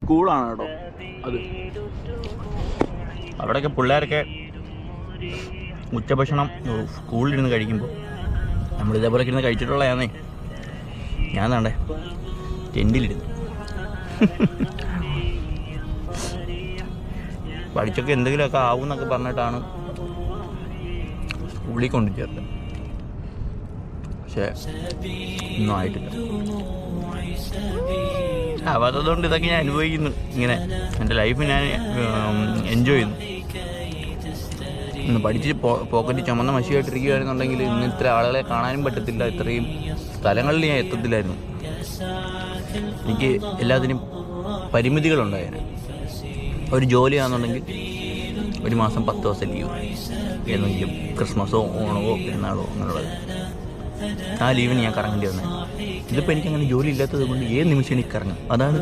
സ്കൂളാണ് കേട്ടോ അത്. അവിടെയൊക്കെ പിള്ളേരൊക്കെ ഉച്ചഭക്ഷണം സ്കൂളിലിരുന്ന് കഴിക്കുമ്പോൾ നമ്മളിതേപോലെ ഇരുന്ന് കഴിച്ചിട്ടുള്ളതാണേ. ഞാൻ താണ്ടേ ടെൻറ്റിലിരുന്നു പഠിച്ചൊക്കെ എന്തെങ്കിലുമൊക്കെ ആവും എന്നൊക്കെ പറഞ്ഞിട്ടാണ് സ്കൂളിൽ കൊണ്ടു ചേർത്തത്. പക്ഷേ ഒന്നും ആയിട്ടില്ല. ആവാത്തതുകൊണ്ട് ഇതൊക്കെ ഞാൻ അനുഭവിക്കുന്നു. ഇങ്ങനെ എൻ്റെ ലൈഫ് ഞാൻ എൻജോയ് ചെയ്യുന്നു. ഇന്ന് പഠിച്ച് പോക്കറ്റ് ചുമന്ന മഷിയായിട്ടിരിക്കുകയാണെന്നുണ്ടെങ്കിൽ ഇന്ന് ഇത്ര ആളുകളെ കാണാനും പറ്റത്തില്ല, ഇത്രയും സ്ഥലങ്ങളിൽ ഞാൻ എത്തത്തില്ലായിരുന്നു. എനിക്ക് എല്ലാത്തിനും പരിമിതികളുണ്ടായേനെ. ഒരു ജോലിയാണെന്നുണ്ടെങ്കിൽ ഒരു മാസം 10 ദിവസം ലീവ്, ഏതെങ്കിലും ക്രിസ്മസോ ഓണമോ പെരുന്നാളോ അങ്ങനെയുള്ളത്. ആ ലീവിന് ഞാൻ കറങ്ങേണ്ടി വന്നത്. ഇതിപ്പോൾ എനിക്കങ്ങനെ ജോലി ഇല്ലാത്തത് കൊണ്ട് ഏത് നിമിഷം എനിക്ക് കറങ്ങാം. അതാണ്